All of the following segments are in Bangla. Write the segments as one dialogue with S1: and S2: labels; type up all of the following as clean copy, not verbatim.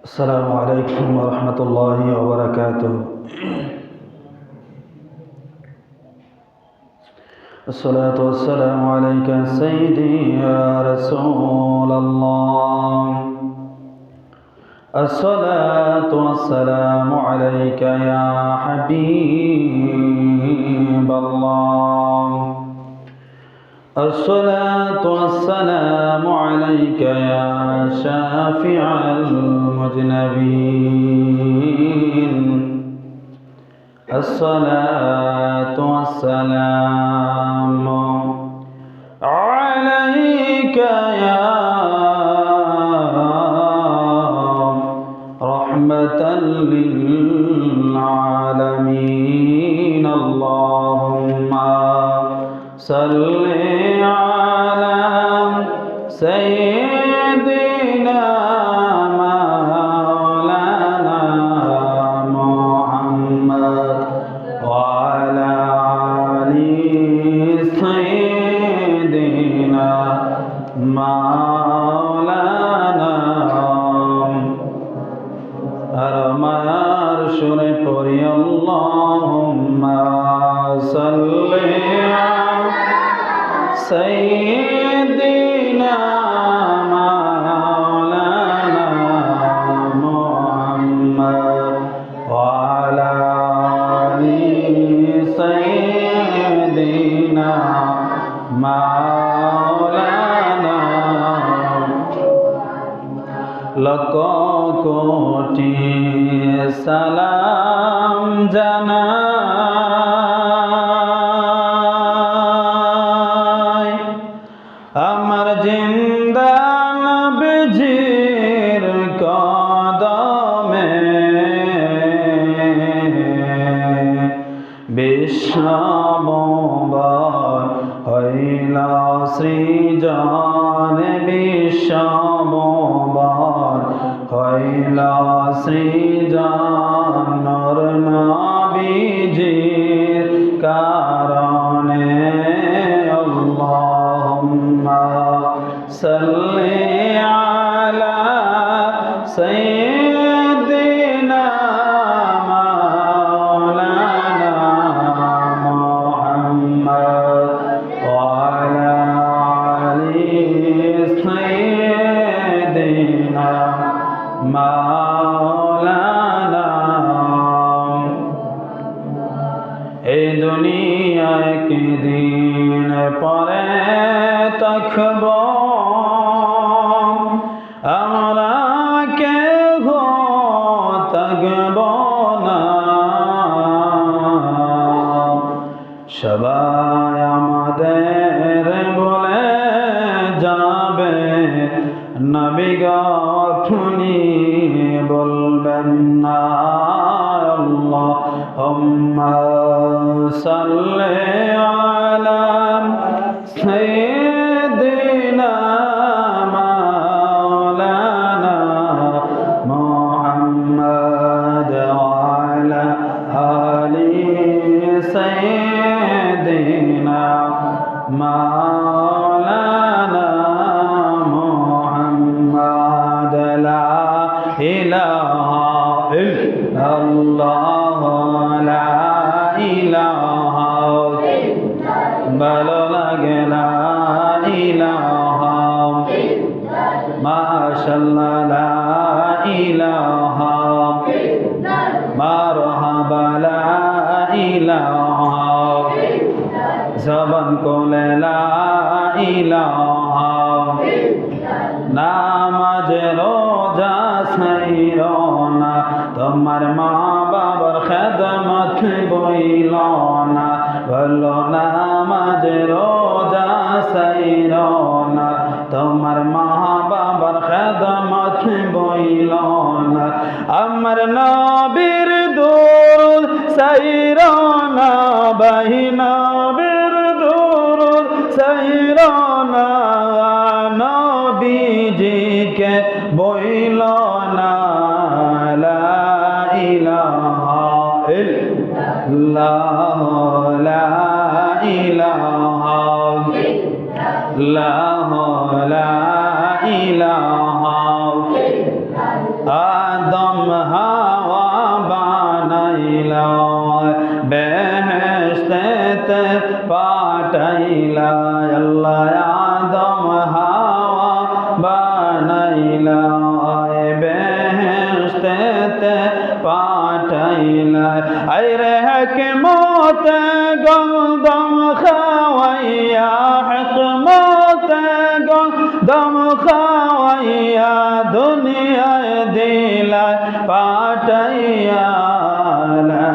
S1: السلام عليكم ورحمة الله وبركاته. الصلاة والسلام عليك سيدي يا رسول الله. الصلاة والسلام عليك يا حبيب الله. الصلاة والسلام عليك يا شافع المذنبين. الصلاة والسلام عليك يا رحمة للعالمين. اللهم صل على سيدنا مولانا محمد وعلى آل سيدنا مولانا أرمار شرف اللهم صل سيدنا مولانا محمد وعلى آل سيدنا مولانا لك কোটি সালাম জানাই আমার জিন্দা নবীজির কদমে। বিশ্বমঙ্গল হইল সৃজন, বিশ্বমঙ্গল হইল সৃজন নূর নবীজির কারণে। আল্লাহুম্মা সাল্লি আলা সাইয়্যিদিনা মাওলানা মুহাম্মদ ওয়া আলা আলি সাইয়্যিদিনা মাওলানা। এই দুনিয়া একদিন পরে থাকব, আমরা কেহ থাকব না। সবাই আমাদের বলে যাবে, নবী গো আপনি বলবেন না। আল্লাহুম্মা সাল্লি আলা সাইয়্যিদিনা মাওলানা মুহাম্মদ ওয়া আলা আলি সাইয়্যিদিনা মাওলানা মুহাম্মদ। লা ইলাহা ইল্লাল্লাহ, লা ইলাহা ভালো লাগে, লা ইলাহা মাশাআল্লাহ, লা ইলাহা মারহাবা, লা ইলাহা জবান কোলে, লা ইলাহা। নামাজ রোজা ছাইরো না, তোমার মা বাবার খেদমত বইল না। বলো নামাজ রোজা ছাইরো না, তোমার মা বাবার খেদমত বইল না। আমার নবীর দুরুদ ছাইরো না, ভাই নবীর দুরুদ ছাইরো না। নবীজিকে বইল না, লা ইলাহা ইল্লাল্লাহ, লা ইলাহা ইল্লাল্লাহ, লা ইলাহা পাঠাইলা আল্লাহ আদম হাওয়া বানাইলা বেহেশতেতে পাঠাইলা আইরে হিকমত গলদম খাওয়াইয়া হিকমত গলদম খাওয়াইয়া দুনিয়ায় দিলা পাঠাইয়া লা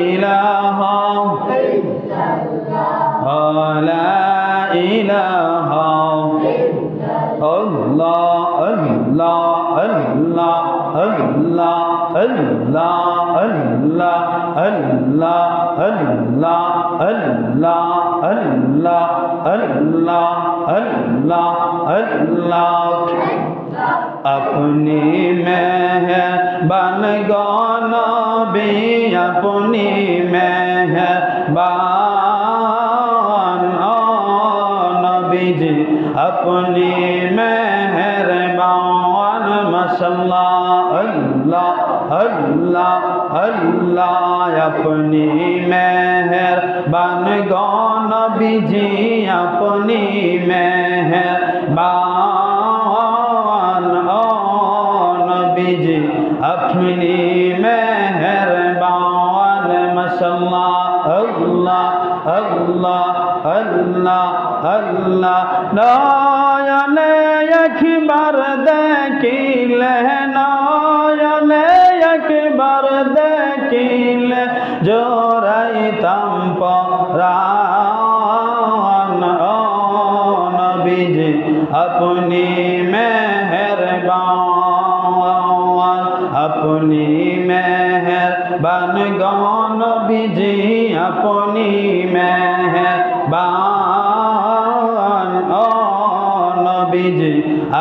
S1: ইলাহা লা ইলাহা আল্লাহ আল্লাহ আল্লাহ আল্লাহ আল্লাহ আল্লাহ আল্লাহ আল্লাহ আল্লাহ আল্লাহ আল্লাহ আল্লাহ আল্লাহ अपनी मेहरबान गो नबी अपनी मेहरबान ओ नबी जी अपनी मेहरबान माशाअल्लाह अल्लाह अल्लाह अल्लाह अपनी मेहरबान गो नबी जी अपनी मेहरबान जी अपनी मेहरबान माशाअल्लाह अल्लाह अल्लाह अल्लाह अल्लाह नयने एकबार देखिले नयने एकबार देखिले जोराइताम परान ओ नबी जी अपनी मेहरबान अपनी मेहरबान गो नबी जी अपनी मेहरबान ओ नबी जी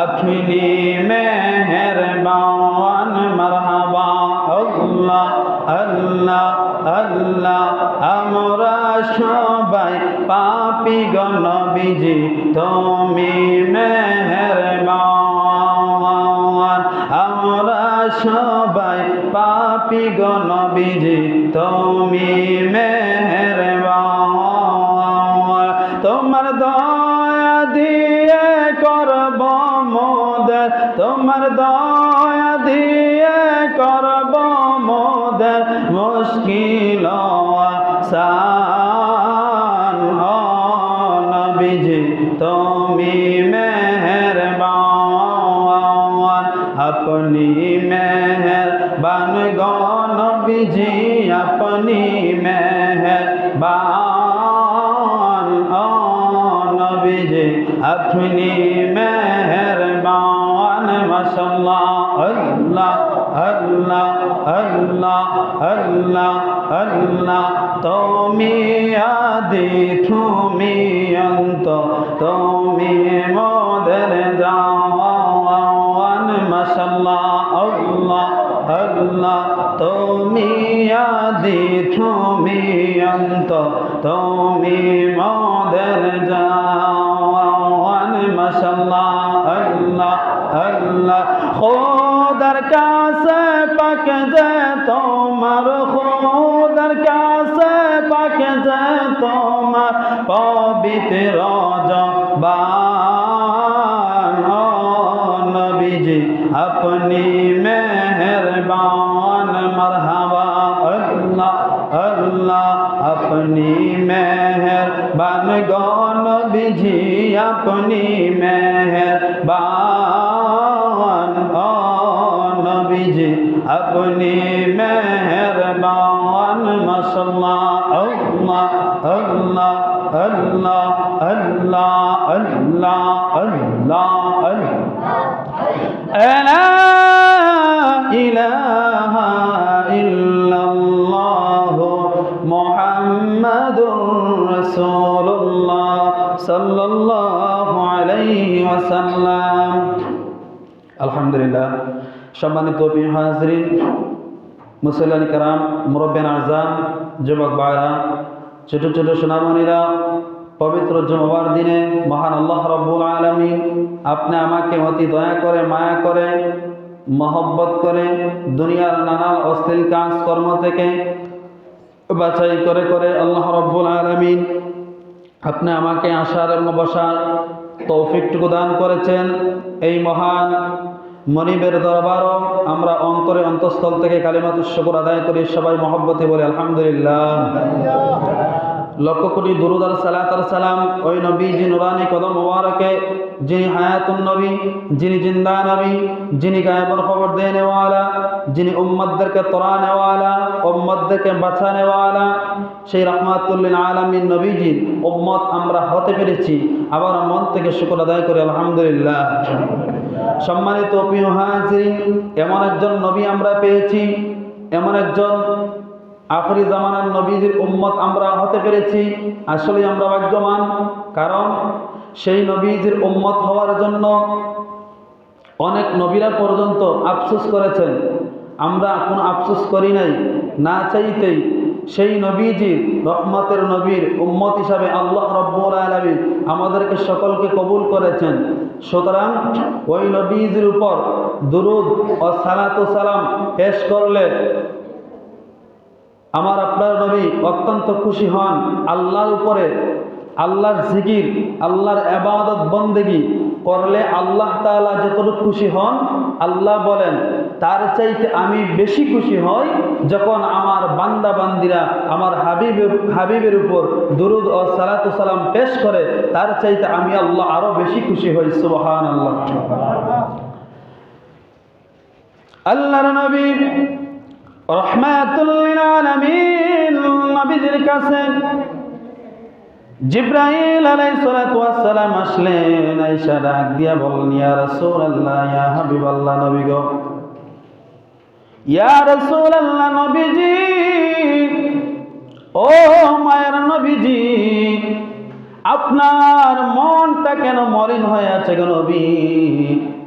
S1: अपनी मेहरबान मरहबा अल्लाह अल्लाह अल्लाह আমরা সবাই পাপী গো নবী জি তুমি মেহেরবান আমরা সবাই পাপী গো নবী জি তুমি মেহেরবান তোমার দয়া দিয়ে করব মোদের তোমার দয়া দিয়ে করব মোদের মুশকিল আসান ও নবী জি তুমি মেহেরবান अपनी मेहरबान गो नबी जी अपनी मेहरबान ओ नबी जी अपनी मेहरबान माशाअल्लाह अल्लाह अल्लाह अल्लाह अल्लाह अल्लाह তুমি আদি তুমি অন্ত তুমি মোদের জাওয়ান মাশাআল্লাহ আল্লাহ আল্লাহ তুমি আদি তুমি অন্ত তুমি মোদের জাওয়ান মাশাআল্লাহ আল্লাহ আল্লাহ খোদার কাছে পাক যে তোমার খোদার কাছে পাক যে তোমার পবিত্র জবান ও নবী জি अपनी मेहरबान मरहबा अल्लाह अल्लाह अपनी मेहरबान गो नबी जी अपनी मेहरबान ओ नबी जी अपनी मेहरबान माशाअल्लाह अल्लाह अल्लाह अल्लाह अल्लाह अल्लाह अल्लाह لا إله إلا الله محمد رسول الله صلى الله عليه وسلم الحمد لله সম্মানিত হাজিরিন মুসল্লিয়ান کرام মুরব্বিয়ান আযম যুবক ভাইরা ছোট ছোট সোনামণিরা পবিত্র জুমার দিনে মহান আল্লাহ রাব্বুল আলামিন আপনি আমাকে অতি দয়া করে মায়া করে মহব্বত করে দুনিয়ার নানা অশ্লীল কাজ কর্ম থেকে বাছাই করে করে আল্লাহ রাব্বুল আলামিন আপনি আমাকে আসার এবং বসার তৌফিকটুকু দান করেছেন। এই মহান মনিবের দরবারও আমরা অন্তরে অন্তঃস্থল থেকে কালিমাতুশ শুকর আদায় করি, সবাই মহব্বতে বলি আলহামদুলিল্লাহ। লক্ষ কোটি দুরূদ আর সালাত আর সালাম ওই নবীজি নুরানি কদম মুবারকে, যিনি হায়াতুন নবী, যিনি জিন্দা নবী, যিনি গায়েবের খবর দেনেওয়ালা, যিনি উম্মতদেরকে তরানেওয়ালা, উম্মতদেরকে বাঁচানেওয়ালা, সেই রাহমাতুল লিল আলামিন নবীজি উম্মত আমরা হতে পেরেছি। আবার মন থেকে শুকর আদায় করি আলহামদুলিল্লাহ। সম্মানিত প্রিয় হাজিরিন, এমন একজন নবী আমরা পেয়েছি, এমন একজন আখরি জামানার নবীজির উম্মত আমরা হতে পেরেছি। আসলে আমরা ভাগ্যবান, কারণ সেই নবীজির উম্মত হওয়ার জন্য অনেক নবীরা পর্যন্ত আফসোস করেছেন। আমরা কোনো আফসোস করি নাই, না চাইতেই সেই নবীজির রহমতের নবীর উম্মত হিসাবে আল্লাহ রাব্বুল আলামিন আমাদেরকে সকলকে কবুল করেছেন। সুতরাং ওই নবীজির উপর দুরূদ ও সালাত ও সালাম পেশ করলে আমার আপনার নবী অত্যন্ত খুশি হন। আল্লাহর উপরে আল্লাহর জিকির, আল্লাহর ইবাদত বন্দেগী করলে আল্লাহ তাআলা যতটুকু খুশি হন, আল্লাহ বলেন তার চাইতে আমি বেশি খুশি হই যখন আমার বান্দা বান্দিরা আমার হাবিবের উপর দুরূদ ও সালাত ও সালাম পেশ করে, তার চাইতে আমি আল্লাহ আরো বেশি খুশি হই। সুবহানাল্লাহ। আল্লাহর নবী রহমাতুল লিল আলামিন নবীজির কাছে জিবরাইল আলাইহিস সালাতু ওয়াস সালাম আসলেন। আয়েশা ডাক দিয়া বললেন, ইয়া রাসূলুল্লাহ, ইয়া হাবিবাল্লাহ, নবী গো, ইয়া রাসূলুল্লাহ, নবীজি, ও মায়ের নবীজি, আপনার মনটা কেন মলিন হয়ে আছে গো নবী?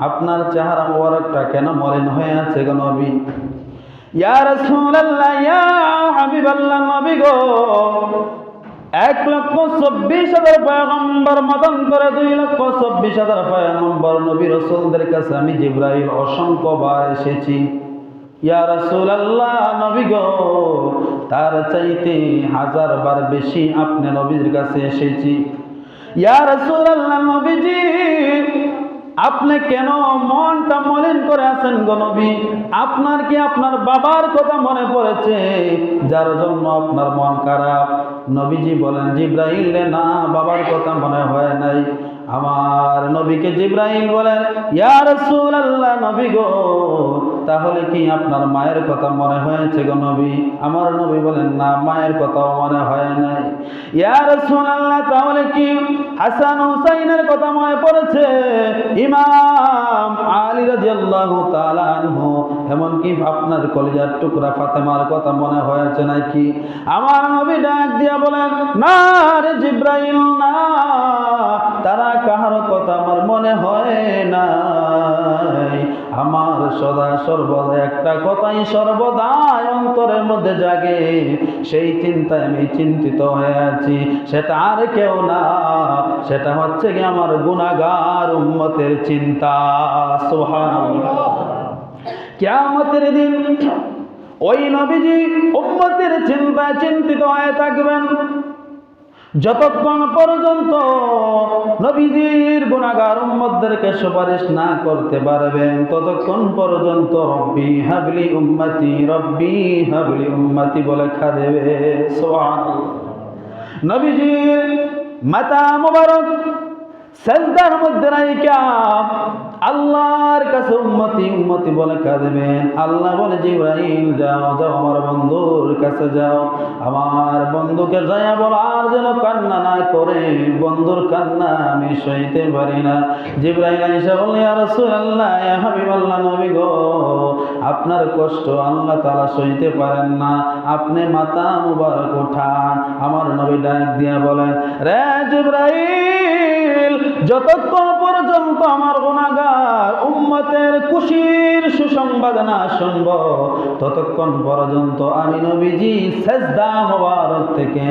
S1: আপনার চেহারা মোবারকটা কেন মলিন হয়ে আছে গো নবী? ইয়া রাসূলুল্লাহ, ইয়া হাবিবাল্লাহ, নবী গো, 1,24,000 পয়গম্বর মতান্তরে 2,24,000 পয়গম্বর নবী রাসূলদের কাছে আমি জিবরাইল অসংখ্যবার এসেছি। ইয়া রাসূলুল্লাহ, নবী গো, তার চাইতে 1000 বার বেশি আপনি নবীর কাছে এসেছি। ইয়া রাসূলুল্লাহ, নবীজি, আপনি কেন মনটা মলিন করে আছেন গো নবী? আপনার কি আপনার বাবার কথা মনে পড়েছে যার জন্য আপনার মন খারাপ? নবীজি বলেন, জিবরাইল রে, না, বাবার কথা মনে হয় নাই। আমার নবীকে জিবরাইল বলেন, ইয়া রাসূলুল্লাহ, নবী গো, তাহলে কি আপনার মায়ের কথা মনে হয়েছে গো নবী? আমার নবী বলেন, না, মায়ের কথাও মনে হয় নাই। ইয়া রাসূলুল্লাহ, তাহলে কি হাসান হুসাইনের কথা মনে পড়েছে? ইমাম আলী রাদিয়াল্লাহু তাআলা আনহু, এমনকি আপনার কলিজার টুকরা ফাতেমার কথা মনে হয়েছে নাকি? আমার নবী ডাক দিয়া বলেন, না রে জিবরাইল, না, তারা কাহার কথা আমার মনে হয় নাই। আমার সদা সর্বদা একটা কথাই সর্বদাই অন্তরের মধ্যে জাগে, সেই চিন্তায় আমি চিন্তিত হয়ে আছি। সেটা আর কেউ না, সেটা হচ্ছে কি আমার গুনাহগার উম্মতের চিন্তা। সুবহানাল্লাহ। কিয়ামতের দিন ওই নবীজি উম্মতের চিন্তায় চিন্তিত হয়ে থাকবেন যতক্ষণ পর্যন্ত নবীজির গুনাহগার উম্মতদেরকে সুপারিশ না করতে পারবেন, ততক্ষণ পর্যন্ত রব্বি হাবলি উম্মতি, রব্বি হাবলি উম্মতি বলে খাদেবে। সুবহানাল্লাহ। নবীজির মাথা মুবারক সেজদার মধ্যে রাইখা আল্লাহর কাছে উম্মতি উম্মতি বলে কাঁদবেন। আল্লাহ বলে, জিবরাইল যাও, যাও আমার বন্ধুর কাছে যাও, আমার বন্ধুকে যাইয়া বলো আর যেন কান্না না করে, বন্ধুর কান্না আমি সইতে পারি না। জিবরাইল আয়েশা বলে, ইয়া রাসূলুল্লাহ, ইয়া হাবিবাল্লাহ, নবী গো, আপনার কষ্ট আল্লাহ তাআলা সইতে পারেন না, আপনি মাথা মুবারক উঠান। আমার নবী ডাক দিয়া বলেন, রে জিবরাইল, যতক্ষণ পর্যন্ত আমার গুনাহগার উম্মতের খুশির সুসংবাদ না শুনব, ততক্ষণ পর্যন্ত আমি নবীজি সেজদা মোবারক থেকে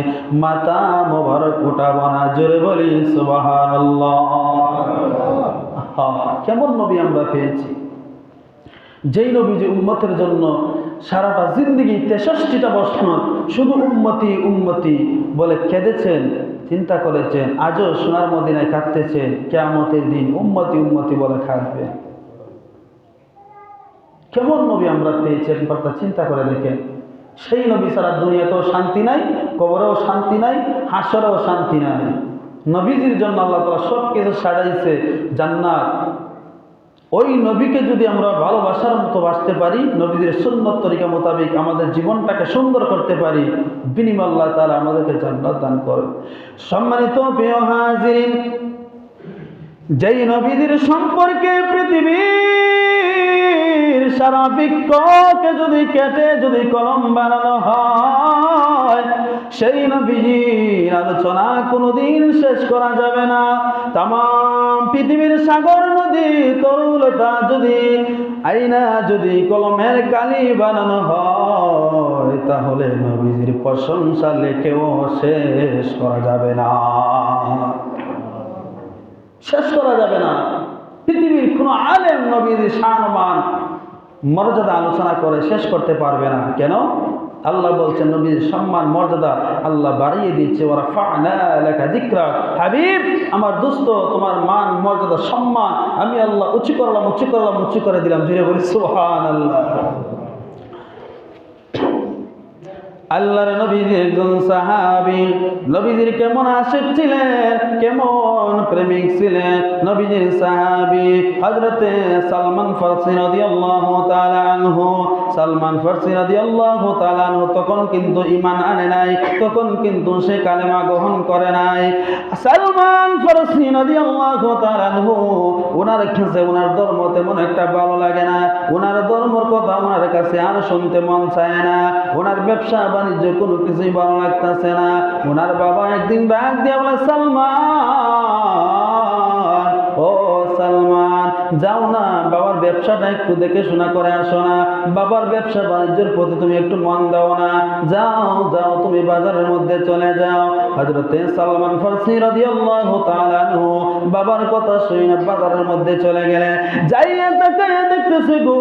S1: মাথা মোবারক উঠাবো না। জোরে বলি সুবহানাল্লাহ। কেমন নবী আমরা পেয়েছি! যেই নবীজি উম্মতের জন্য সারাটা জিন্দগি 63টা বছর শুধু উম্মতি উম্মতি বলে কেঁদেছেন, চিন্তা করেছেন, আজও সোনার মদিনায় কাঁদতেছেন, কিয়ামতের দিন উম্মতি উম্মতি বলে কাঁদবে। কেমন নবী আমরা পেয়েছি একবার তা চিন্তা করে দেখেন। সেই নবী ছাড়া দুনিয়াতেও শান্তি নাই, কবরেও শান্তি নাই, হাসরেও শান্তি নাই। নবীজির জন্য আল্লাহ তাআলা সব কিছু সাজাইছে জান্নাত। ওই নবীকে যদি আমরা ভালোবাসার মতো বাঁচতে পারি, নবীদের সুন্নত তরিকা মোতাবেক আমাদের জীবনটাকে সুন্দর করতে পারি, বিনিময়ে আল্লাহ তাআলা আমাদেরকে জান্নাত দান করেন। সম্মানিত প্রিয় হাজিরিন, যেই নবীদের সম্পর্কে পৃথিবীর সারা বৃক্ষকে যদি কেটে যদি কলম বানানো হয়, সেই নবীজির আলোচনা কোনোদিন শেষ করা যাবে না। তাম পৃথিবীর সাগর নদী তরুলতা যদি আইনা যদি কলমের কালি বানানো হয়, তাহলে নবীজির প্রশংসা লেখেও শেষ করা যাবে না, শেষ করা যাবে না। পৃথিবীর কোন আলেম নবীর শান মর্যাদা আলোচনা করে শেষ করতে পারবে না। কেন? আল্লাহ বলছেন নবীর সম্মান মর্যাদা আল্লাহ বাড়িয়ে দিচ্ছে। ওরা ফা'না লাকা যিকরা, হাবিব আমার দোস্ত তোমার মান মর্যাদা সম্মান আমি আল্লাহ উঁচু করলাম, উঁচু করলাম, উঁচু করে দিলাম। জুড়ে বলি সুবহানাল্লাহ। আল্লাহর নবীজির একজন সাহাবী, নবীজির কেমন আশিক ছিলেন, কেমন প্রেমিক ছিলেন। নবীজির সাহাবী হযরতে সালমান ফারসি রাদিয়াল্লাহু তাআলা আনহু। সালমান ফারসি রাদিয়াল্লাহু তাআলা আনহু তখন কিন্তু ঈমান আনে নাই, তখন কিন্তু সে কালেমা গ্রহণ করে নাই। সালমান ফারসি রাদিয়াল্লাহু তাআলা আনহু ওনার কাছে ওনার ধর্ম তেমন একটা ভালো লাগে না, ওনার ধর্মের কথা ওনার কাছে আর শুনতে মন চায় না, ওনার ব্যবসা বাণিজ্য কোনো কিছুই ভালো লাগতেছে না। ওনার বাবা একদিন ডাক দিয়ে বলে, সালমান, ও সালমান, যাও না বাবার ব্যবসাটা একটু দেখে শোনা করে আসো না, বাবার ব্যবসা বাণিজ্যের প্রতি তুমি একটু মন দাও না, যাও যাও তুমি বাজারের মধ্যে চলে যাও। হযরতে সালমান ফারসি রাদিয়াল্লাহু তাআলা আনহু বাবার কথা শুনে বাজারের মধ্যে চলে গেলেন। যাইয়া তাকায়া দেখতেছে গো,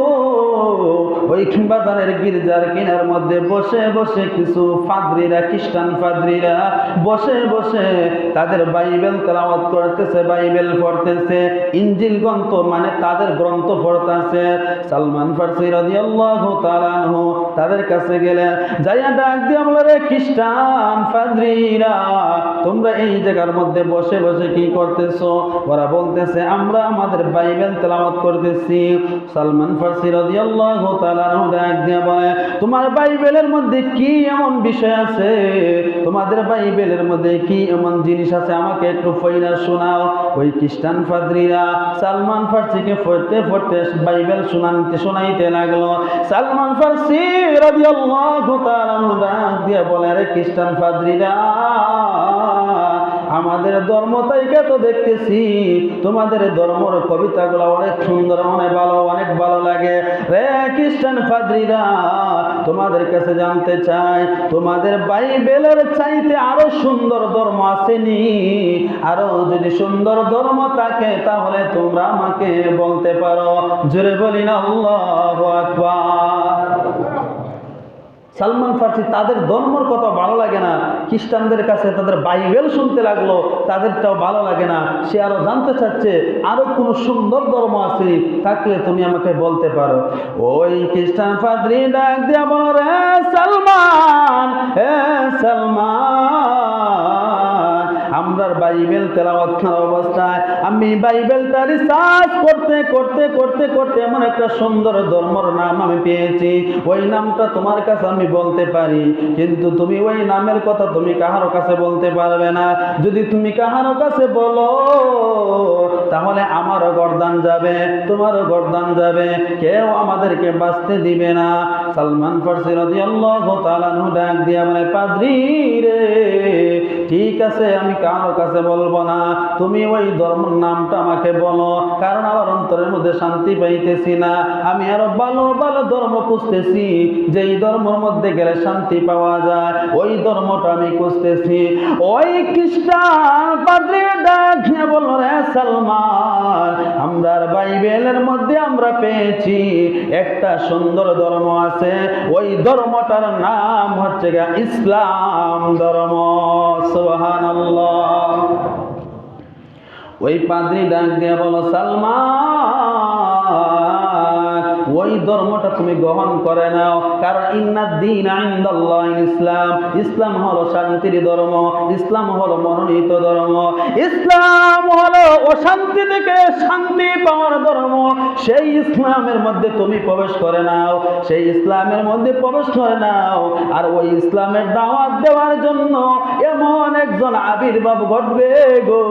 S1: ওই বাজারের গির্জার কিনার মধ্যে বসে বসে কিছু ফাদরিরা, খ্রিস্টান ফাদরিরা বসে বসে তাদের বাইবেল তেলাওয়াত করতেছে, বাইবেল পড়তেছে, ইনজিল গ্রন্থ মানে তাদের গ্রন্থ পড়তেছে। সালমান ফারসি রাদিয়াল্লাহু তাআলা আনহু তাদের কাছে গেলেন, যাইয়া ডাক দিয়ে বলে, রে খ্রিস্টান ফাদরিরা, তোমরা এই জায়গার মধ্যে বসে বসে কি করতেছো? ওরা বলতেছে, আমরা আমাদের বাইবেল তেলাওয়াত করতেছি। সালমান ফারসি রাদিয়াল্লাহু তাআলা আনহু ডাক দিয়ে বলে, তোমার বাইবেলের মধ্যে কি এমন বিষয় আছে, তোমাদের বাইবেলের মধ্যে কি এমন জিনিস আছে, আমাকে একটু পড়ে শোনাও। ওই খ্রিস্টান ফাদরিরা সালমান ফারসিকে পড়তে পড়তে বাইবেল শোনাইতে লাগলো। সালমান ফারসি রাদিয়াল্লাহু তাআলা আনহু ডাক দিয়ে বলে, রে খ্রিস্টান ফাদরিরা, আমাদের ধর্ম তাইকে তো দেখতেছি তোমাদের ধর্মের কবিতাগুলো অনেক সুন্দর, অনেক ভালো, অনেক ভালো লাগে। রে খ্রিস্টান ফাদরিরা, তোমাদের কাছে জানতে চাই, তোমাদের বাইবেলের চাইতে আরো সুন্দর ধর্ম আসেনি? আরো যদি সুন্দর ধর্ম থাকে তাহলে তোমরা আমাকে বলতে পারো। জোরে বলি না আল্লাহু আকবার। সালমান ফারসি তাদের ধর্মের কথা ভালো লাগে না, খ্রিস্টানদের কাছে তাদের বাইবেল শুনতে লাগলো, তাদেরটাও ভালো লাগে না। সে আরো জানতে চাচ্ছে আরো কোন সুন্দর ধর্ম আছে থাকলে তুমি আমাকে বলতে পারো। ওই খ্রিস্টান ফাদরি ডাক দিয়া বলো, রে সালমান, হে সালমান, আমরার বাইবেল তেলাওয়াত করার অবস্থায় আমি বাইবেলটা রিসার্চ করতে করতে করতে করতে এমন একটা সুন্দর ধর্মের নাম আমি পেয়েছি। ওই নামটা তোমার কাছে আমি বলতে পারি, কিন্তু তুমি ওই নামের কথা তুমি কাহারো কাছে বলতে পারবে না। যদি তুমি কাহারো কাছে বলো তাহলে আমারও গর্দান যাবে, তোমারও গর্দান যাবে, কেউ আমাদেরকে বাঁচতে দিবে না। সালমান ফারসি রাদিয়াল্লাহু তাআলা আনহু ডাক দিয়া বলে, পাদ্রী রে, ঠিক আছে, আমি কারোর কাছে বলবো না, তুমি ওই ধর্মের নামটা আমাকে বলো, কারণ আমার অন্তরের মধ্যে শান্তি পাইতেছি না। আমি আরো ভালো ভালো ধর্ম খুঁজতেছি, যেই ধর্মের মধ্যে গেলে শান্তি পাওয়া যায়, ওই ধর্মটা আমি খুঁজতেছি। ওই খ্রিস্টান পাদ্রী ডাক দিয়ে বলল, রে সালমান, আমরার বাইবেলের মধ্যে আমরা পেয়েছি একটা সুন্দর ধর্ম আছে, ওই ধর্মটার নাম হচ্ছে ইসলাম ধর্ম। সুবহানাল্লাহ। ওই পাদ্রী ডাক দিয়ে বলো, সালমান, ওই ধর্মটা তুমি গ্রহণ করে নাও, কারণ ইন্নাদ-দীনা ইনদাল্লাহিল ইসলাম, ইসলাম হলো শান্তির ধর্ম, ইসলাম হলো মনোনীত ধর্ম, ইসলাম হলো অশান্তি থেকে শান্তি পাওয়ার ধর্ম। সেই ইসলামের মধ্যে তুমি প্রবেশ করে নাও, সেই ইসলামের মধ্যে প্রবেশ করে নাও। আর ওই ইসলামের দাওয়াত দেওয়ার জন্য এমন একজন আবির্ভাব ঘটবে গো,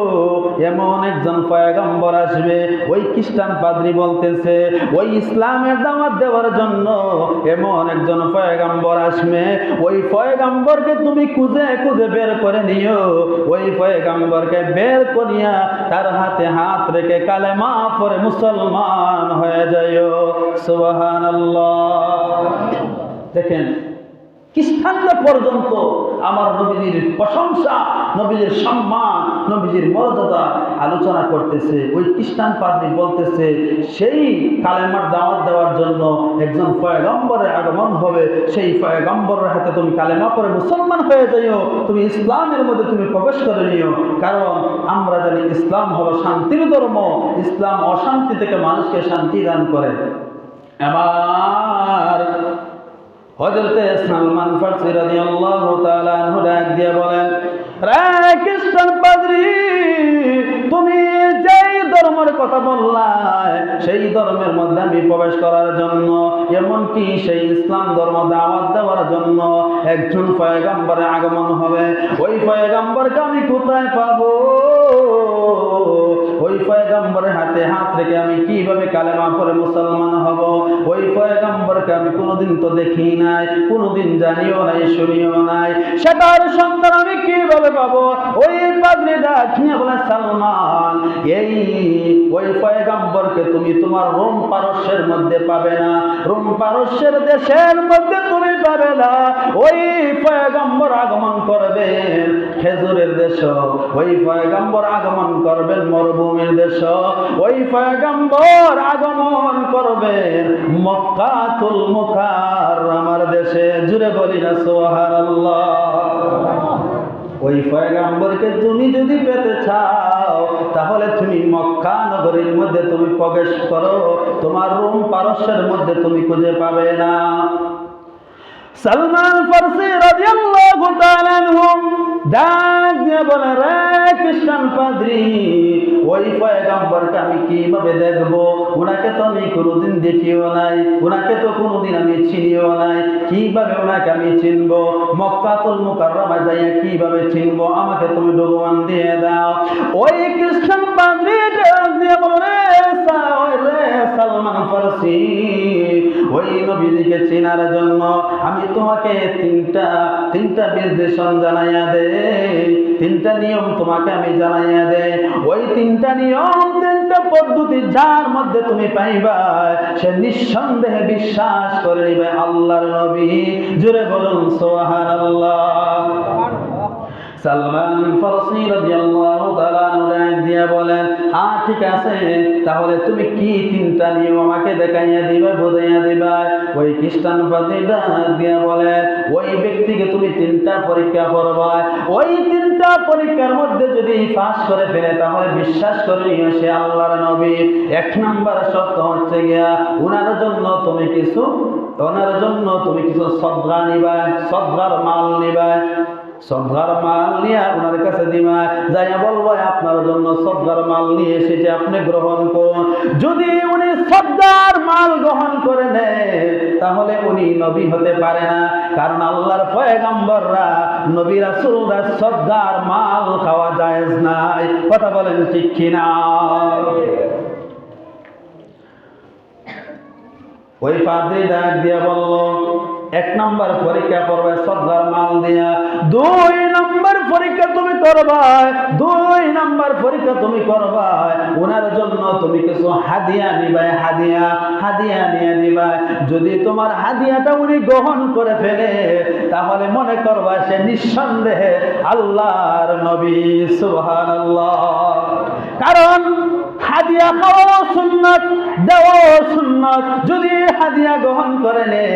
S1: এমন একজন পয়গম্বর আসবে। ওই খ্রিস্টান পাদ্রী বলতেছে, ওই ইসলামের দাওয়াত দেওয়ার জন্য এমন একজন পয়গম্বর আসবে, ওই পয়গম্বরকে তুমি খুঁজে খুঁজে বের করে নিও। ওই পয়গম্বরকে বের করিয়া তার হাতে হাত রেখে কালেমা পড়ে মুসলমান হয়ে যাইও। সুবহানাল্লাহ। দেখেন, খ্রিস্টানরা পর্যন্ত আমার নবীজির প্রশংসা, নবীজির সম্মান, নবীজির মর্যাদা আলোচনা করতেছে। ওই খ্রিস্টান পাদ্রী বলতেছে, সেই কালেমার দাওয়াত দেওয়ার জন্য একজন পয়গম্বরের আগমন হবে, সেই পয়গম্বরের হাতে তুমি কালেমা পড়ে মুসলমান হয়ে যাইও, তুমি ইসলামের মধ্যে তুমি প্রবেশ করে নিও। কারণ আমরা জানি ইসলাম হলো শান্তির ধর্ম, ইসলাম অশান্তি থেকে মানুষকে শান্তি দান করে। এবার হযরতে সালমান ফারসি রাদিয়াল্লাহু তাআলা আনহু ডাক দিয়ে বলেন, রে খ্রিস্টান পাদ্রী, তুমি যেই ধর্মের কথা বললা, সেই ধর্মের মধ্যে আমি প্রবেশ করার জন্য, এমনকি সেই ইসলাম ধর্ম দাওয়াত দেওয়ার জন্য একজন পয়গম্বরের আগমন হবে। ওই পয়গম্বরকে আমি কোথায় পাবো? ওই পয়গম্বরের হাতে হাত রেখে আমি কিভাবে কালেমা পড়ে মুসলমান হব? ওই পয়গম্বরকে আমি কোনোদিন তো দেখি নাই, কোনোদিন জানিও নাই, শুনিও নাই, সেটার সন্ধান আমি কিভাবে পাবো? ওই পাদ্রী ডাক দিয়ে বলে, সালমান, ওই পয়গম্বরকে তুমি তোমার রোম পারস্যের মধ্যে পাবে না, রোম পারস্যের দেশের মধ্যে তুমি পাবে না। ওই পয়গম্বর আগমন করবেন খেজুরের দেশ, ওই পয়গম্বর আগমন করবেন মরুভূমির দেশ, ওই পয়গম্বর আগমন করবেন মক্কাতুল মুকাররমার দেশে। জুড়ে বলি না সুবহানাল্লাহ। ওই পয়গম্বরকে তুমি যদি পেতে চাও, তাহলে তুমি মক্কা নগরীর মধ্যে তুমি প্রবেশ করো, তোমার রোম পারস্যের মধ্যে তুমি খুঁজে পাবে না। সালমান ফারসি রাদিয়াল্লাহু তাআলা আনহু ডাক দিয়ে বলে, রে খ্রিস্টান পাদ্রী, ওই পয়গম্বরকে আমি কিভাবে দেখবো? ওনাকে তো আমি কোনোদিন দেখিও নাই, ওনাকে তো কোনোদিন আমি চিনিও নাই, কিভাবে ওনাকে আমি চিনবো? মক্কাতুল মুকাররমা যাইয়া কিভাবে চিনবো? আমাকে তুমি ডকুমেন্ট দিয়ে দাও। ওই খ্রিস্টান পাদ্রী ডাক দিয়ে বলে, রে সালমান ফারসি, ওই নবীজিকে চেনার জন্য আমি তোমাকে তিনটা নির্দেশন জানাইয়া দে, তিনটা নিয়ম তোমাকে আমি জানাইয়া দে। ওই তিনটা নিয়ম, তিনটা পদ্ধতি যার মধ্যে তুমি পাইবা, সে নিঃসন্দেহে বিশ্বাস করে নিবে আল্লাহর নবী। জোরে বলুন সুবহানাল্লাহ। সালমান ফারসি রাদিয়াল্লাহু তাআলা আনহু দিয়ে বলেন, হ্যাঁ ঠিক আছে, তাহলে তুমি কি তিনটা নিয়ম আমাকে দেখাইয়া দিবা, বোঝাইয়া দিবা? ওই খ্রিস্টান পাদ্রী ডাক দিয়ে বলেন, ওই ব্যক্তিকে তুমি তিনটা পরীক্ষা করবা, ওই তিনটা পরীক্ষার মধ্যে যদি পাস করে ফেলে, তাহলে বিশ্বাস করে নিও সে আল্লাহর নবী। এক নাম্বার শর্ত হচ্ছে গিয়া, ওনার জন্য তুমি কিছু সদকা নিবা, সদকার মাল নিবা, সদকার মাল নিয়ে ওনার কাছে দিবা, যাইয়া বলবো আপনার জন্য সদকার মাল নিয়ে এসেছে, আপনি গ্রহণ করুন। যদি উনি সদকার মাল গ্রহণ করে নেয়, তাহলে উনি নবী হতে পারে না, কারণ আল্লাহর পয়গম্বররা, নবী রাসূলরা সদকার মাল খাওয়া জায়েজ নাই। কথা বলেন ঠিক কিনা? ওই পাদ্রী ডাক দিয়ে বলল, এক নাম্বার পরীক্ষা করবে সদকার মাল দিয়া, দুই নাম্বার পরীক্ষা তুমি করবা, দুই নাম্বার পরীক্ষা তুমি করবা ওনার জন্য তুমি কিছু হাদিয়া নিবা, হাদিয়া হাদিয়া নিয়ে নিবা। যদি তোমার হাদিয়াটা উনি গ্রহণ করে ফেলে তাহলে মনে করবা সে নিঃসন্দেহে আল্লাহর নবী। সুবহানাল্লাহ। কারণ হাদিয়া খাওয়া সুন্নাত, দেওয়া সুন্নাত। যদি হাদিয়া গ্রহণ করে নে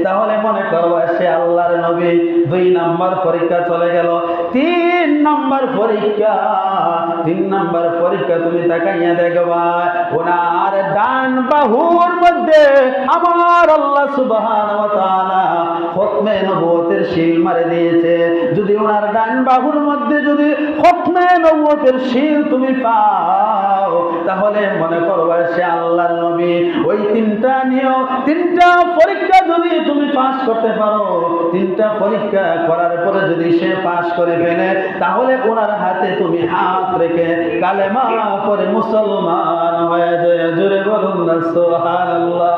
S1: তাহলে মনে করবা সে আল্লাহর নবী। দুই নাম্বার পরীক্ষা চলে গেল। তিন নাম্বার পরীক্ষা, তিন নাম্বার পরীক্ষা তুমি তাকাইয়া দেখবা ওনার ডান বাহুর মধ্যে আমার আল্লাহ সুবহানাহু ওয়া তাআলা খতমে নবুয়তের শিল মারে দিয়েছে। যদি ওনার ডান বাহুর মধ্যে যদি খতমে নবুয়তের শিল তুমি পাও তাহলে মনে করবা সে আল্লাহর নবী। ওই তিনটা নিয়ম, তিনটা পরীক্ষা যদি তুমি পাস করতে পারো, তিনটা পরীক্ষা করার পরে যদি সে পাস করে ফেলে তাহলে ওনার হাতে তুমি হাত রেখে কালেমা পড়ে মুসলমান হয়ে যায়। জোরে বলুন না সুবহানাল্লাহ।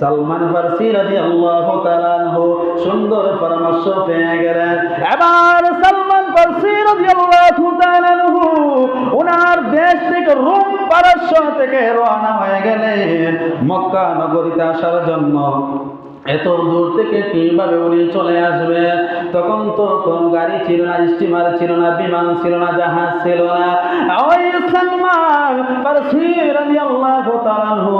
S1: সালমান ফারসি রাদিয়াল্লাহু তাআলা আনহু সুন্দর পরামর্শ পেয়ে গেলেন। এবার সালমান ফারসি রাদিয়াল্লাহু তাআলা আনহু ওনার দেশ থেকে রোম পারস্য থেকে রওনা হয়ে গেলেন মক্কা নগরীতে আসার জন্য। এত দূর থেকে কিভাবে উনি চলে আসবে? তখন তো কোনো গাড়ি ছিল না, স্টিমার ছিল না, বিমান ছিল না, জাহাজ ছিল না। ওই সালমান ফারসি রাদিয়াল্লাহু তাআলা আনহু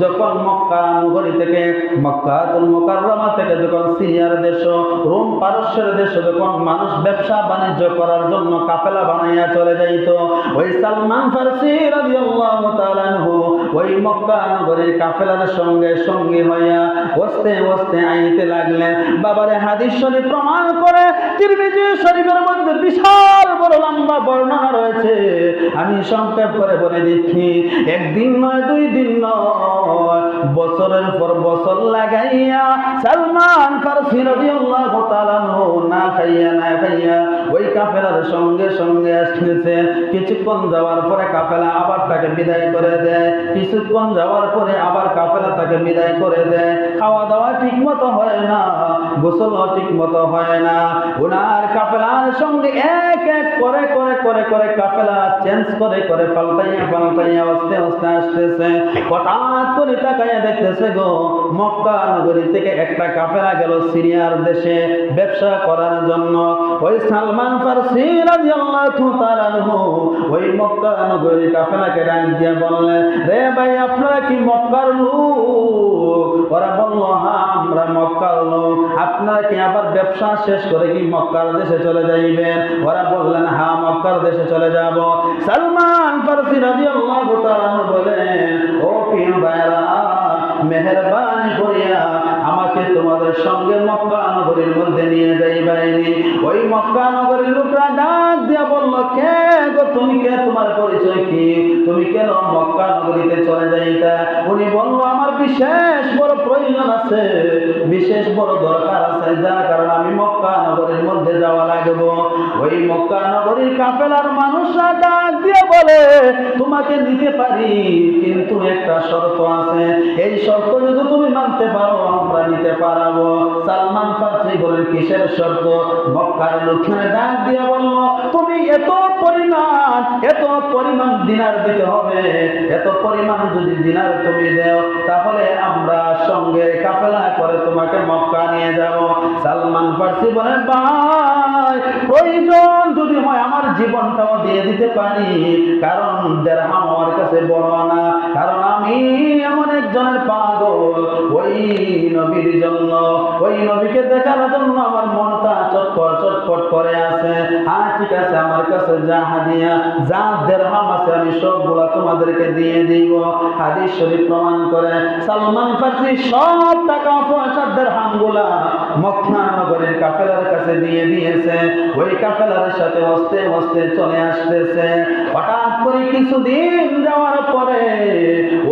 S1: যখন মক্কা নগরী থেকে, মক্কাতুল মুকাররমা থেকে যখন সিরিয়ার দেশ, রোম পারস্যের দেশ যখন মানুষ ব্যবসা বাণিজ্য করার জন্য কাফেলা বানাইয়া চলে যাইত, ওই সালমান ফারসি রাদিয়াল্লাহু তাআলা আনহু ওই মক্কা নগরীর কাফেলার সঙ্গে সঙ্গী হইয়া বসতে বসতে আইতে লাগলেন। বাবারে হাদিস শরীফ প্রমাণ করে, তিরমিজি শরীফের মধ্যে বিশাল বড় লম্বা বর্ণনা রয়েছে। আমি সংক্ষেপ করে বলে দিচ্ছি। একদিন নয়, দুই দিন নয়, বছরের পর বছর লাগাইয়া সালমান ফারসি রাদিয়াল্লাহু তাআলা আনহু না খাইয়া ওই কাফেলার সঙ্গে সঙ্গে আসতেছে। কিছুক্ষণ যাওয়ার পরে কাফেলা আবার তাকে বিদায় করে দেয়, কিছুক্ষণ যাওয়ার পরে আবার কাফেলা তাকে বিদায় করে দেয়। খাওয়া দাওয়া ঠিক মতো হয় না, গোসলও ঠিক মতো হয় না। ওনার কাফেলার সঙ্গে এক এক করে করে করে করে কাফেলা চেঞ্জ করে করে পাল্টাইয়া আস্তে আস্তে আসতেছে। হঠাৎ করে তাকাইয়া দেখতেছে গো, মক্কা নগরী থেকে একটা কাফেলা গেল সিরিয়ার দেশে ব্যবসা করার জন্য। ওই সালমান ফারসি রাদিয়াল্লাহু তাআলা আনহু ওই মক্কা নগরীর কাফেলাকে ডাক দিয়ে বললেন, রে ভাই আপনারা কি মক্কার লোক? ওরা বলল, হ্যাঁ আমরা মক্কার লোক। আপনারা কি আবার ব্যবসা শেষ করে কি মক্কার দেশে চলে যাইবেন? ওরা বললেন, হ্যাঁ মক্কার দেশে চলে যাব। সালমান ফারসি রাদিয়াল্লাহু তাআলা আনহু বলেন, ও প্রিয় ভাইরা, মেহেরবানি করিয়া আমাকে তোমাদের সঙ্গে মক্কা নগরীর মধ্যে নিয়ে যাইবাইনি। ওই মক্কা নগরীর লোকরা ডাক দিয়া বলল, কে গো তুমি, কে, তোমার পরিচয় কি, তুমি কেন মক্কা নগরীতে চলে যাইতা? উনি বলল, আমার বিশেষ বড় প্রয়োজন আছে, বিশেষ বড় দরকার আছে, যার কারণে আমি মক্কা নগরীর মধ্যে যাওয়া লাগবো। ওই মক্কা নগরীর কাফেলার মানুষরা ডাক দিয়ে বলে, তোমাকে নিতে পারি, কিন্তু একটা শর্ত আছে, এই শর্ত যদি তুমি মানতে পারো আমরা নিতে পারবো। সালমান ফারসি বলেন, কিসের শর্ত? মক্কার লোকরা ডাক দিয়ে বলল, তুমি এত পরিমাণ দিনার দিতে হবে, এত পরিমাণ যদি দিনার তুমি দেও তাহলে আমরা সঙ্গে কাফেলা করে তোমাকে মক্কা নিয়ে যাব। সালমান ফারসি বলেন, ভাই প্রয়োজন যদি হয় আমার জীবনটাও দিয়ে দিতে পারি, কারণ দিরহাম আমার কাছে বড় না, কারণ আমি এমন একজনের পাগল, ওই নবীর জন্য, ওই নবীকে দেখার জন্য আমার মনটা চটপট করে আছে। হ্যাঁ ঠিক আছে, আমার কাছে যা হাদিয়া, যা দিরহাম আছে আমি সবগুলা তোমাদেরকে দিয়ে দিব। হাদিস শরীফ প্রমাণ করে সালমান ফারসি সব টাকা পয়সা দিরহামগুলা মক্কা নগরীর কাফেলার কাছে দিয়ে দিয়েছে। ওই কাফেলার সাথে হস্তে হস্তে চলে আসতেছে। হঠাৎ করে কিছুদিন যাওয়ার পরে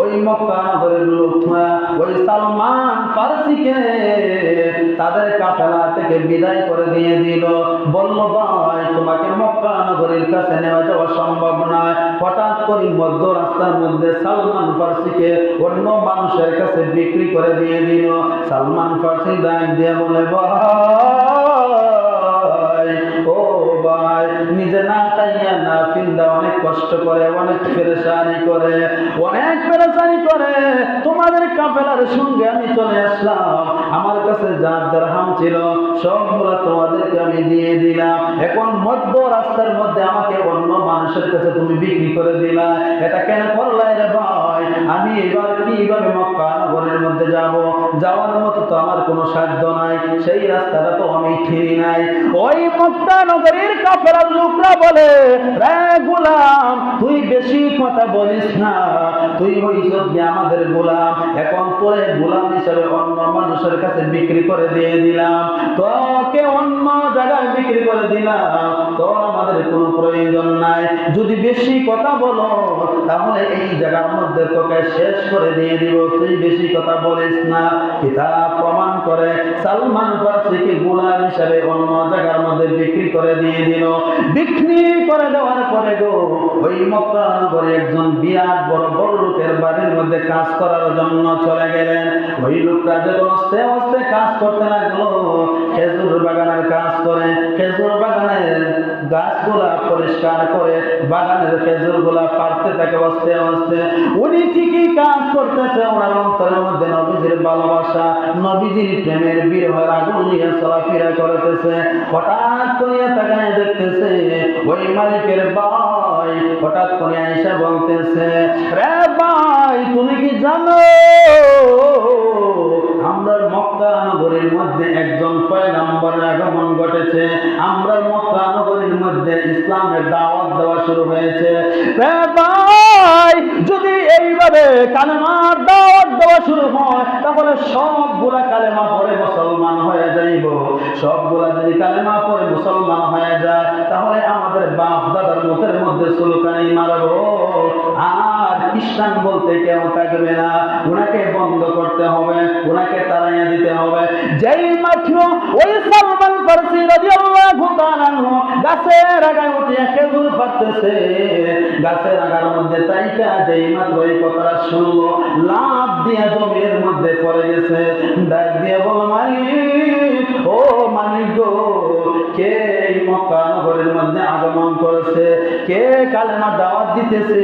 S1: ওই মক্কা নগরের লোকরা ওই সালমান ফারসিকে তাদের কাফেলা থেকে বিদায় করে দিয়ে দিল। বলল, ভাই তোমাকে মক্কা নগরীর কাছে নেওয়া যাওয়া সম্ভব নয়। হঠাৎ করে মধ্য রাস্তার মধ্যে সালমান ফার্সিকে অন্য মানুষের কাছে বিক্রি করে দিয়ে দিল। সালমান ফার্সি ডাক দিয়ে বলে, ভাই ও ভাই, নিজে না খাইয়া না ফিন্দা অনেক কষ্ট করে, অনেক পেরেশানি করে, তোমাদের কাফেলার সঙ্গে আমি চলে আসলাম। আমার কাছে যা দিরহাম ছিল সবগুলো তোমাদেরকে আমি দিয়ে দিলাম। এখন মধ্য রাস্তার মধ্যে আমাকে অন্য মানুষের কাছে তুমি বিক্রি করে দিলা, এটা কেন করলাই রে ভাই? আমি এবার কিভাবে মক্কা নগরীর মধ্যে যাব? যাওয়ার মতো তো আমার কোনো সাধ্য নাই, সেই রাস্তাটা তো আমি চিনি নাই। ওই মক্কা নগরীর কাফেলার লোকরা বলে, রে গোলাম, তুই বেশি কথা বলিস না, তুই হইছ আমাদের গোলাম, এখন তোরে গোলাম হিসেবে অন্য মানুষের কাছে বিক্রি করে দিয়ে দিলাম, তোকে অন্য জায়গায় বিক্রি করে দিলাম, তোর আমাদের কোনো প্রয়োজন নাই। যদি বেশি কথা বলো তাহলে এই জায়গার মধ্যে তোকে শেষ করে দিয়ে দিব, তুই বেশি কথা বলিস না। কিতাব প্রমাণ করে সালমান ফার্সিকে গোলাম হিসেবে অন্য জায়গার মধ্যে বিক্রি করে দিয়ে দিল। বিক্রি করে দেওয়ার পরে গো ওই মক্কা নগরে একজন বিরাট বড় বড় লোকের বাড়ির মধ্যে কাজ করার জন্য চলে গেলেন। ওই লোকটা যখন আস্তে আস্তে কাজ করতে লাগলো, খেজুর বাগানের কাজ করে, খেজুর বাগানের গাছগুলা পরিষ্কার করে, বাগানের খেজুর গুলা পারতে থাকে আস্তে আস্তে। উনি ঠিকই কাজ করতেছে, ওনার অন্তরের মধ্যে নবীজির ভালোবাসা, নবীজির প্রেমের বিরহের আগুন নিয়ে চলাফেরা করতেছে। হঠাৎ করে তাকায় দেখতেছে ওই মালিকের ভাই হঠাৎ করে আয়েশা বলতেছে, রে ভাই তুমি কি জানো আমরা মক্কা নগরীর মধ্যে একজন পয়গম্বরের আগমন ঘটেছে, আমরা মক্কা নগরীর মধ্যে ইসলামের দাওয়াত দেওয়া শুরু হয়েছে। রে ভাই যদি এইভাবে কালেমার দাওয়াত দেওয়া শুরু হয় তাহলে সবগুলা কালেমা পড়ে মুসলমান হয়ে যাইব। সবগুলা যদি কালেমা পড়ে মুসলমান হয়ে যায় তাহলে আমাদের বাপ দাদার মুখের মধ্যে সুলকানি মারব, আর খ্রিস্টান বলতে কেউ থাকবে না। ওনাকে বন্ধ করতে হবে, ওনাকে তাড়াইয়া দিতে হবে। যেই মাত্র ওই সালমান ফার্সি রাদিয়াল্লাহু তাআলা গাছের আগায় উঠে খেজুর পাড়তেছে, গাছের আগার মধ্যে তাইকা যেই মাত্র এই কথাটা শুনলো, লাফ দিয়ে জমির মধ্যে পড়ে গেছে। ডাক দিয়ে বল, মালিক ও মালিক গো, কে এই মক্কা নগরীর মধ্যে আগমন করেছে, কে কালেমা দাওয়াত দিতেছে,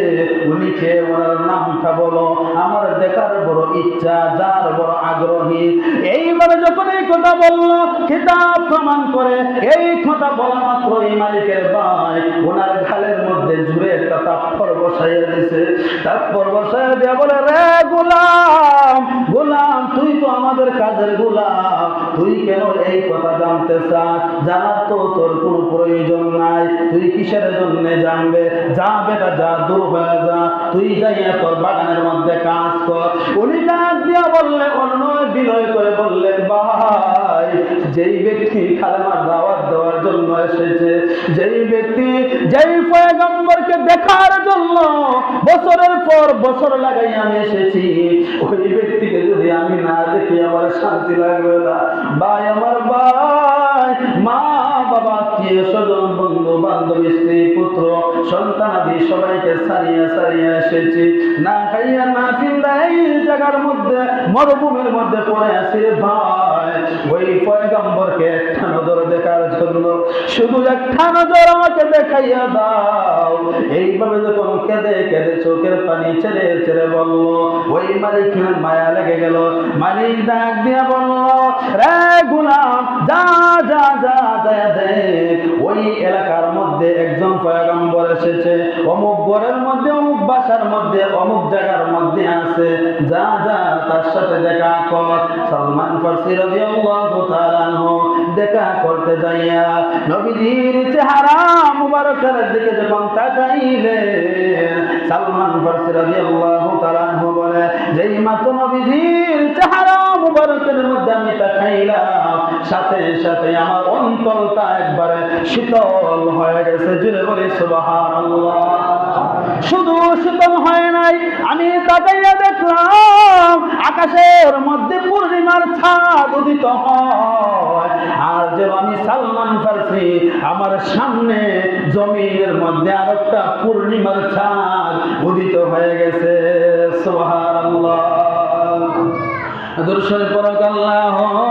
S1: উনি কে, ওনার নামটা বলো, আমার দেখার বড় ইচ্ছা, যার বড় আগ্রহী। এইভাবে যখন এই কথা বললো, কিতাব প্রমাণ করে এই কথা বলা মাত্র এই মালিকের ভাই ওনার গালের মধ্যে জুড়ে একটা থাপ্পড় বসাইয়া দিছে। থাপ্পড় বসাইয়া দিয়া বলে, রে গোলাম, গোলাম তুই তো আমাদের কাজের গোলাম, তুই কেন এই কথা জানতে চাস? জানার তো তোর কোনো প্রয়োজন নাই, তুই কিসের জন্য জানবে? যা বেটা যা, দূর হয়ে যা, তুই যাইয়া তোর বাগানের মধ্যে কাজ কর। উনি ডাক দিয়া বললে, অন্য বিনয় করে বললেন, ভাই যেই ব্যক্তি কালেমার দাওয়াত দেওয়ার জন্য এসেছে, যেই ব্যক্তি যেই পয়গম্বরকে দেখার জন্য বছরের পর বছর লাগাই আমি এসেছি, ওই ব্যক্তিকে যদি আমি না দেখি আমার শান্তি লাগবে না। ভাই আমার ভাই, মা বাবা, আত্মীয় স্বজন, বন্ধু বান্ধব, স্ত্রী পুত্র সন্তানাদি সবাইকে ছাড়িয়ে ছাড়িয়ে এসেছি, না খাইয়া না ফিন্দা এই জায়গার মধ্যে মরুভূমির মধ্যে পড়ে আছি। ভাই ওই পয়গম্বরকে একটা নজর দেখার জন্য, শুধু একটা নজর আমাকে দেখাইয়া দাও। এইভাবে যখন কেঁদে কেঁদে চোখের পানি ছেড়ে ছেড়ে বলল, ওই মালিক মায়া লেগে গেল। মালিক ডাক দিয়া বলল, রে গোলাম, যা যা যা যা দেখ, ওই এলাকার মধ্যে একজন পয়গম্বর এসেছে, অমুক ঘরের মধ্যে, অমুক বাসার মধ্যে, অমুক জায়গার মধ্যে আছে, যা যা তার সাথে দেখা কর। সালমান ফার্সি রাদিয়াল্লাহু তাআলা আনহু দেখা করতে যাইয়া নবীজির চেহারা মুবারকের দিকে যখন তাকাইলেন, সালমান ফার্সি রাদিয়াল্লাহু তাআলা আনহু বলে, যেই মাত্র নবীজির চেহারা মুবারকের মধ্যে আমি তাকাইলাম, সাথে সাথে আমার অন্তরটা একবারে শীতল হয়ে গেছে। জুড়ে বলি সুবহানাল্লাহ। শুধু শীতল হয় নাই, আমি তাকাইয়া দেখলাম আকাশের মধ্যে পূর্ণিমার ছাদ উদিত হয়। আর যে আমি সালমান ফারসি, আমার সামনে জমিনের মধ্যে আরেকটা পূর্ণিমার ছাদ উদিত হয়ে গেছে। সুবহানাল্লাহ। দুরূদ শরীফ পড়ো। আল্লাহুম্মা